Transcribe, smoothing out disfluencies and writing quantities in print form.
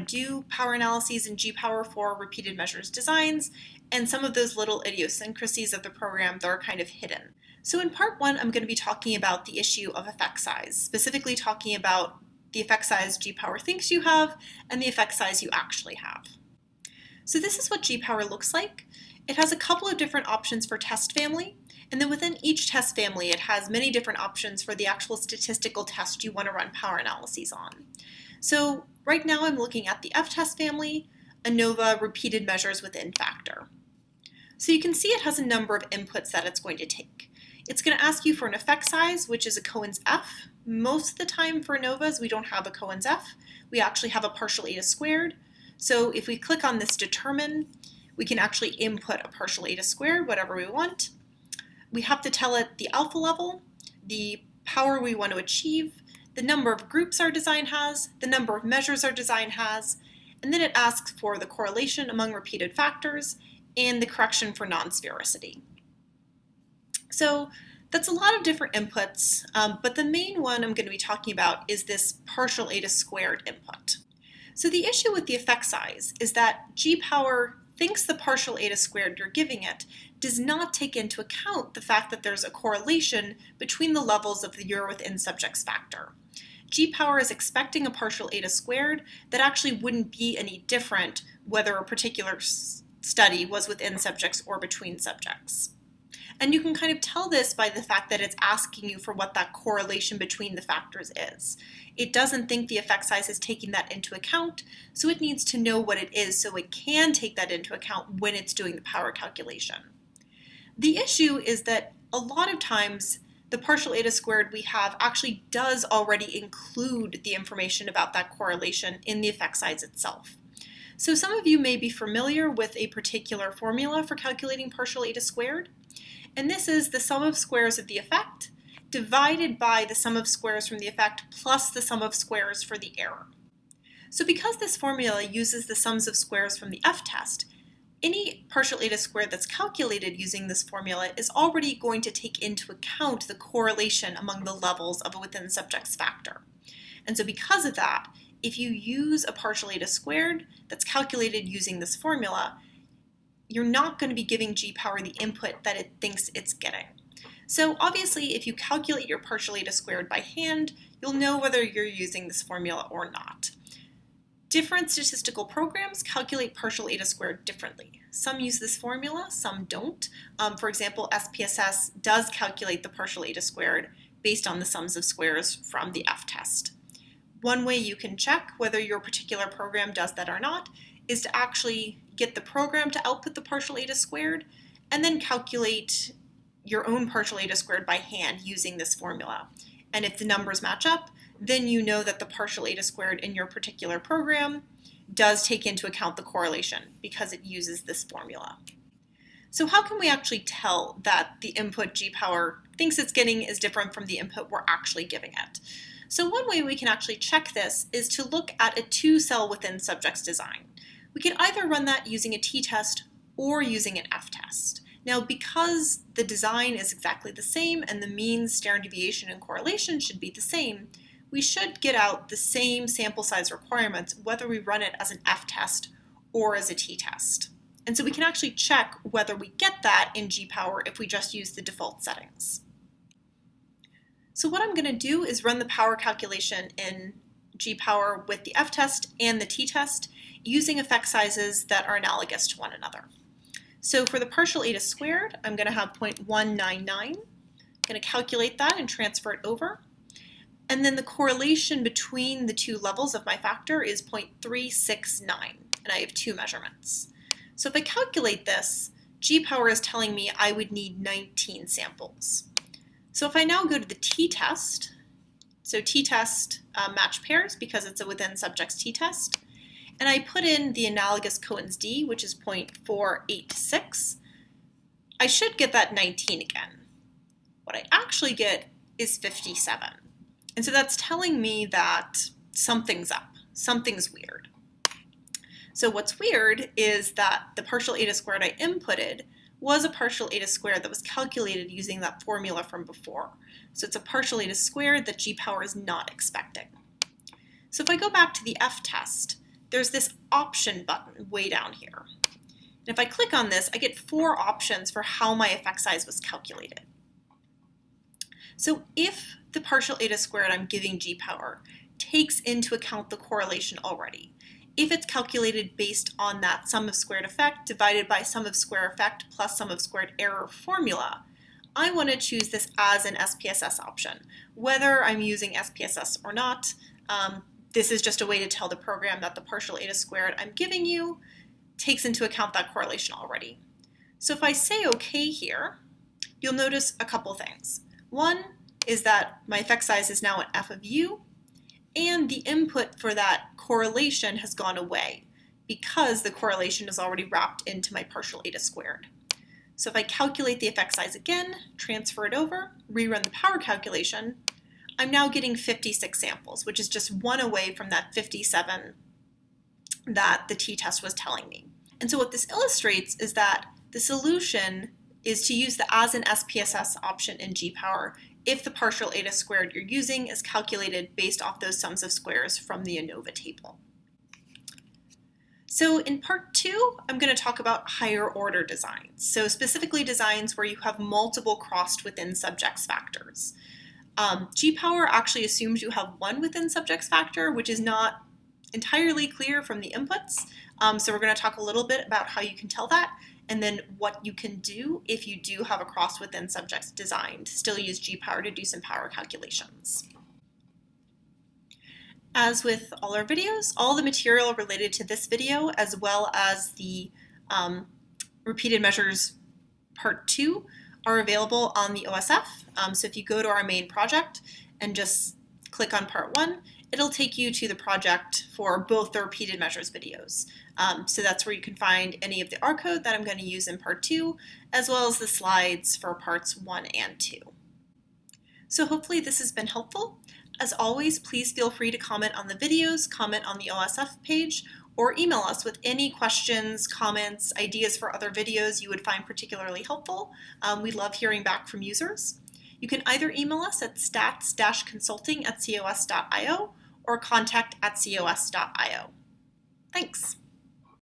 do power analyses in G-Power for repeated measures designs and some of those little idiosyncrasies of the program that are kind of hidden. So in part one, I'm going to be talking about the issue of effect size, specifically talking about the effect size G-Power thinks you have and the effect size you actually have. So this is what G-Power looks like. It has a couple of different options for test family, and then within each test family it has many different options for the actual statistical test you want to run power analyses on. So right now I'm looking at the F-test family, ANOVA repeated measures within factor. So you can see it has a number of inputs that it's going to take. It's going to ask you for an effect size, which is a Cohen's F. Most of the time for ANOVAs we don't have a Cohen's F. We actually have a partial eta squared. So if we click on this determine, we can actually input a partial eta squared, whatever we want. We have to tell it the alpha level, the power we want to achieve, the number of groups our design has, the number of measures our design has, and then it asks for the correlation among repeated factors and the correction for non-sphericity. So that's a lot of different inputs, but the main one I'm going to be talking about is this partial eta squared input. So the issue with the effect size is that G-Power thinks the partial eta squared you're giving it does not take into account the fact that there's a correlation between the levels of the your within subjects factor. G-Power is expecting a partial eta squared that actually wouldn't be any different whether a particular study was within subjects or between subjects. And you can kind of tell this by the fact that it's asking you for what that correlation between the factors is. It doesn't think the effect size is taking that into account, so it needs to know what it is so it can take that into account when it's doing the power calculation. The issue is that a lot of times the partial eta squared we have actually does already include the information about that correlation in the effect size itself. So some of you may be familiar with a particular formula for calculating partial eta squared. And this is the sum of squares of the effect divided by the sum of squares from the effect plus the sum of squares for the error. So because this formula uses the sums of squares from the F-test, any partial eta squared that's calculated using this formula is already going to take into account the correlation among the levels of a within subjects factor. And so because of that, if you use a partial eta squared that's calculated using this formula, you're not going to be giving G-Power the input that it thinks it's getting. So obviously, if you calculate your partial eta squared by hand, you'll know whether you're using this formula or not. Different statistical programs calculate partial eta squared differently. Some use this formula, some don't. For example, SPSS does calculate the partial eta squared based on the sums of squares from the F-test. One way you can check whether your particular program does that or not is to actually get the program to output the partial eta squared and then calculate your own partial eta squared by hand using this formula. And if the numbers match up, then you know that the partial eta squared in your particular program does take into account the correlation because it uses this formula. So how can we actually tell that the input G-Power thinks it's getting is different from the input we're actually giving it? So one way we can actually check this is to look at a two-cell within subjects design. We can either run that using a t-test or using an f-test. Now, because the design is exactly the same and the mean, standard deviation, and correlation should be the same, we should get out the same sample size requirements whether we run it as an f-test or as a t-test. And so we can actually check whether we get that in G-Power if we just use the default settings. So what I'm going to do is run the power calculation in G-Power with the f-test and the t-test using effect sizes that are analogous to one another. So for the partial eta squared, I'm going to have 0.199. I'm going to calculate that and transfer it over. And then the correlation between the two levels of my factor is 0.369, and I have two measurements. So if I calculate this, G-Power is telling me I would need 19 samples. So if I now go to the t-test, so t-test match pairs because it's a within subjects t-test, and I put in the analogous Cohen's d, which is 0.486, I should get that 19 again. What I actually get is 57. And so that's telling me that something's up, something's weird. So what's weird is that the partial eta squared I inputted was a partial eta squared that was calculated using that formula from before. So it's a partial eta squared that G-Power is not expecting. So if I go back to the f-test, there's this option button way down here. And if I click on this, I get 4 options for how my effect size was calculated. So if the partial eta squared I'm giving g-power takes into account the correlation already, if it's calculated based on that sum of squared effect divided by sum of square effect plus sum of squared error formula, I want to choose this as an SPSS option. Whether I'm using SPSS or not, this is just a way to tell the program that the partial eta squared I'm giving you takes into account that correlation already. So if I say OK here, you'll notice a couple things. One is that my effect size is now an f of u, and the input for that correlation has gone away because the correlation is already wrapped into my partial eta squared. So if I calculate the effect size again, transfer it over, rerun the power calculation, I'm now getting 56 samples, which is just 1 away from that 57 that the t-test was telling me. And so what this illustrates is that the solution is to use the as an SPSS option in g-power if the partial eta squared you're using is calculated based off those sums of squares from the ANOVA table. So in part 2, I'm going to talk about higher order designs. So specifically designs where you have multiple crossed within subjects factors. G-power actually assumes you have one within subjects factor, which is not entirely clear from the inputs. So we're going to talk a little bit about how you can tell that, and then what you can do if you do have a cross within subjects design to still use g-power to do some power calculations. As with all our videos, all the material related to this video, as well as the repeated measures part 2, are available on the OSF. So if you go to our main project and just click on part 1, it'll take you to the project for both the repeated measures videos. So that's where you can find any of the R code that I'm going to use in part 2, as well as the slides for parts 1 and 2. So hopefully this has been helpful. As always, please feel free to comment on the videos, comment on the OSF page, or email us with any questions, comments, ideas for other videos you would find particularly helpful. We love hearing back from users. You can either email us at stats-consulting@cos.io or contact@cos.io. Thanks.